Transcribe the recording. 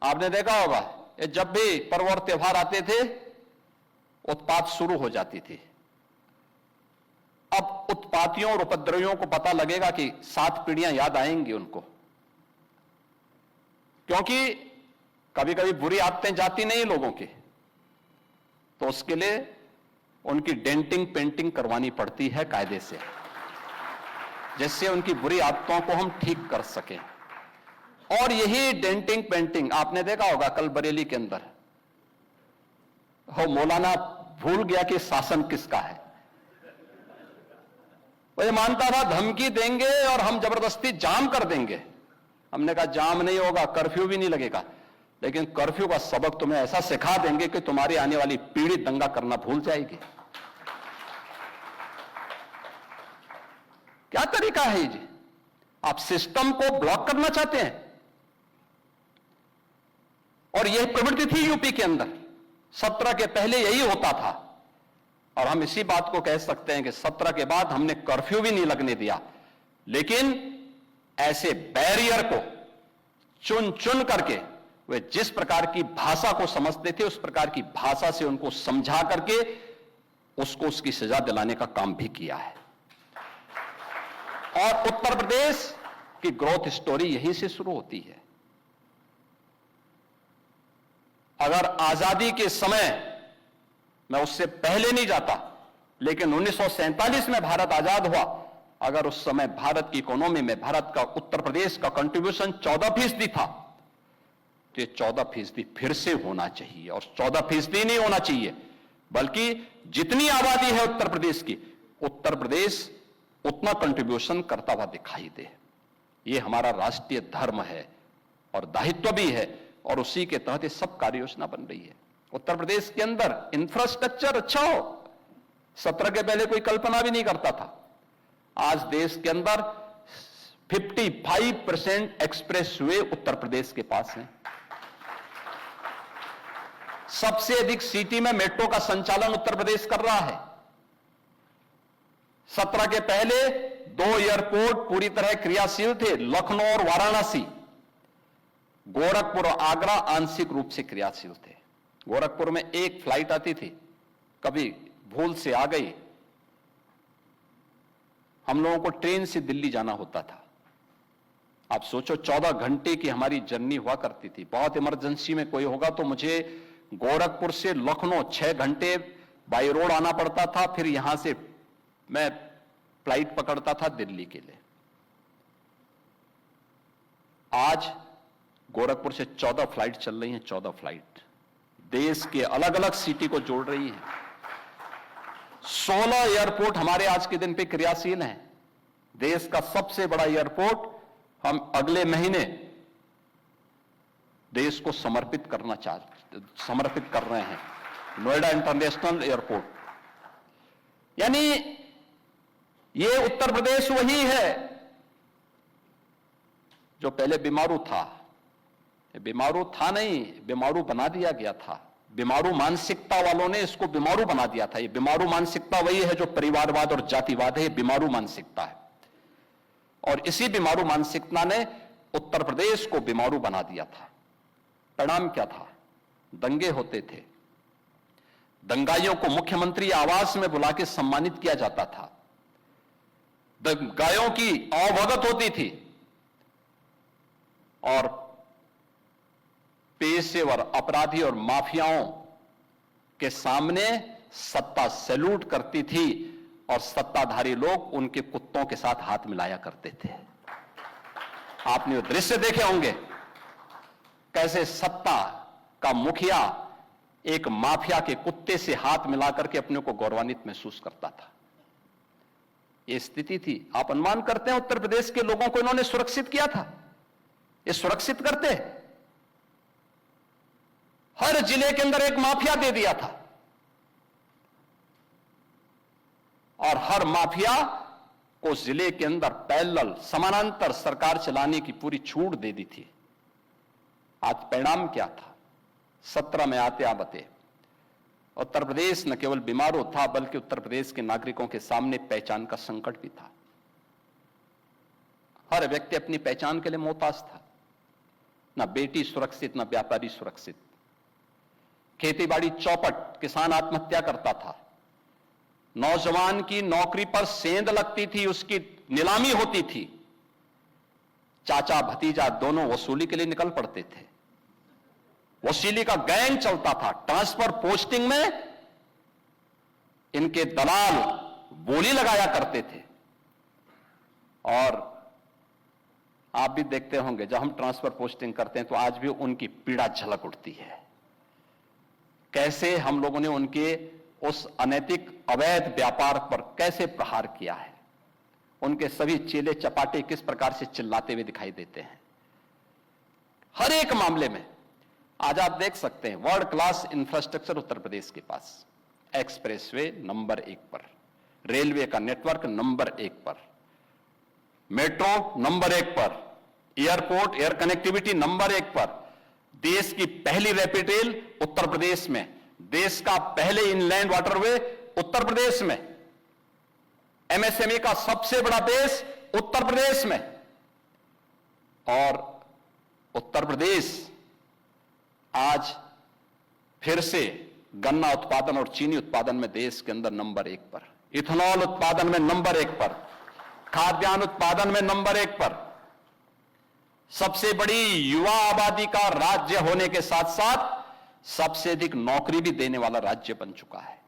आपने देखा होगा ये जब भी पर्व और त्योहार आते थे उत्पात शुरू हो जाती थी। अब उत्पातियों और उपद्रवियों को पता लगेगा कि 7 पीढ़ियां याद आएंगी उनको, क्योंकि कभी कभी बुरी आदतें जाती नहीं लोगों की, तो उसके लिए उनकी डेंटिंग पेंटिंग करवानी पड़ती है कायदे से, जिससे उनकी बुरी आदतों को हम ठीक कर सकें। और यही डेंटिंग पेंटिंग आपने देखा होगा कल बरेली के अंदर हो मौलाना भूल गया कि शासन किसका है। वो ये मानता था धमकी देंगे और हम जबरदस्ती जाम कर देंगे। हमने कहा जाम नहीं होगा, कर्फ्यू भी नहीं लगेगा, लेकिन कर्फ्यू का सबक तुम्हें ऐसा सिखा देंगे कि तुम्हारी आने वाली पीढ़ी दंगा करना भूल जाएगी। क्या तरीका है जी? आप सिस्टम को ब्लॉक करना चाहते हैं। और यह प्रवृत्ति थी यूपी के अंदर, 17 के पहले यही होता था। और हम इसी बात को कह सकते हैं कि 17 के बाद हमने कर्फ्यू भी नहीं लगने दिया, लेकिन ऐसे बैरियर को चुन चुन करके वे जिस प्रकार की भाषा को समझते थे उस प्रकार की भाषा से उनको समझा करके उसको उसकी सजा दिलाने का काम भी किया है। और उत्तर प्रदेश की ग्रोथ स्टोरी यहीं से शुरू होती है। अगर आजादी के समय, मैं उससे पहले नहीं जाता, लेकिन 1947 में भारत आजाद हुआ, अगर उस समय भारत की इकोनॉमी में भारत का उत्तर प्रदेश का कंट्रीब्यूशन 14% था, तो ये 14% फिर से होना चाहिए। और 14% नहीं होना चाहिए, बल्कि जितनी आबादी है उत्तर प्रदेश की, उत्तर प्रदेश उतना कंट्रीब्यूशन करता हुआ दिखाई दे। ये हमारा राष्ट्रीय धर्म है और दायित्व भी है, और उसी के तहत ये सब कार्य योजना बन रही है। उत्तर प्रदेश के अंदर इंफ्रास्ट्रक्चर अच्छा हो, 17 के पहले कोई कल्पना भी नहीं करता था। आज देश के अंदर 55% एक्सप्रेस वे उत्तर प्रदेश के पास हैं। सबसे अधिक सिटी में मेट्रो का संचालन उत्तर प्रदेश कर रहा है। 17 के पहले 2 एयरपोर्ट पूरी तरह क्रियाशील थे, लखनऊ और वाराणसी। गोरखपुर और आगरा आंशिक रूप से क्रियाशील थे। गोरखपुर में एक फ्लाइट आती थी, कभी भूल से आ गई, हम लोगों को ट्रेन से दिल्ली जाना होता था। आप सोचो 14 घंटे की हमारी जर्नी हुआ करती थी। बहुत इमरजेंसी में कोई होगा तो मुझे गोरखपुर से लखनऊ 6 घंटे बाई रोड आना पड़ता था, फिर यहां से मैं फ्लाइट पकड़ता था दिल्ली के लिए। आज गोरखपुर से 14 फ्लाइट चल रही हैं, 14 फ्लाइट देश के अलग अलग सिटी को जोड़ रही हैं। 16 एयरपोर्ट हमारे आज के दिन पे क्रियाशील हैं। देश का सबसे बड़ा एयरपोर्ट हम अगले महीने देश को समर्पित कर रहे हैं, नोएडा इंटरनेशनल एयरपोर्ट। यानी ये उत्तर प्रदेश वही है जो पहले बीमारू था। बीमारू था नहीं, बीमारू बना दिया गया था। बीमारू मानसिकता वालों ने इसको बीमारू बना दिया था। ये बीमारू मानसिकता वही है जो परिवारवाद और जातिवाद है, बीमारू मानसिकता है। और इसी बीमारू मानसिकता ने उत्तर प्रदेश को बीमारू बना दिया था। परिणाम क्या था? दंगे होते थे, दंगाइयों को मुख्यमंत्री आवास में बुला के सम्मानित किया जाता था, दंगाइयों की अवभगत होती थी, और पेशेवर अपराधी और माफियाओं के सामने सत्ता सैल्यूट करती थी और सत्ताधारी लोग उनके कुत्तों के साथ हाथ मिलाया करते थे। आपने वो दृश्य देखे होंगे, कैसे सत्ता का मुखिया एक माफिया के कुत्ते से हाथ मिलाकर के अपने को गौरवान्वित महसूस करता था। यह स्थिति थी। आप अनुमान करते हैं उत्तर प्रदेश के लोगों को इन्होंने सुरक्षित किया था? ये सुरक्षित करते? हर जिले के अंदर एक माफिया दे दिया था, और हर माफिया को जिले के अंदर पैरेलल समानांतर सरकार चलाने की पूरी छूट दे दी थी। आज परिणाम क्या था? 17 में आते उत्तर प्रदेश न केवल बीमारू था, बल्कि उत्तर प्रदेश के नागरिकों के सामने पहचान का संकट भी था। हर व्यक्ति अपनी पहचान के लिए मोहताज था। ना बेटी सुरक्षित, ना व्यापारी सुरक्षित। खेतीबाड़ी चौपट, किसान आत्महत्या करता था। नौजवान की नौकरी पर सेंध लगती थी, उसकी नीलामी होती थी। चाचा भतीजा दोनों वसूली के लिए निकल पड़ते थे। वसूली का गैंग चलता था। ट्रांसफर पोस्टिंग में इनके दलाल बोली लगाया करते थे। और आप भी देखते होंगे, जब हम ट्रांसफर पोस्टिंग करते हैं तो आज भी उनकी पीड़ा झलक उठती है। कैसे हम लोगों ने उनके उस अनैतिक अवैध व्यापार पर कैसे प्रहार किया है। उनके सभी चेले चपाटे किस प्रकार से चिल्लाते हुए दिखाई देते हैं हर एक मामले में। आज आप देख सकते हैं world class infrastructure Uttar Pradesh के पास। एक्सप्रेसवे नंबर 1 पर, रेलवे का नेटवर्क नंबर 1 पर, मेट्रो नंबर 1 पर, एयरपोर्ट एयर कनेक्टिविटी नंबर 1 पर, देश की पहली रैपिड रेल उत्तर प्रदेश में, देश का पहले इनलैंड वाटरवे उत्तर प्रदेश में, एमएसएमई का सबसे बड़ा बेस उत्तर प्रदेश में। और उत्तर प्रदेश आज फिर से गन्ना उत्पादन और चीनी उत्पादन में देश के अंदर नंबर 1 पर, इथेनॉल उत्पादन में नंबर 1 पर, खाद्यान्न उत्पादन में नंबर 1 पर, सबसे बड़ी युवा आबादी का राज्य होने के साथ साथ सबसे अधिक नौकरी भी देने वाला राज्य बन चुका है।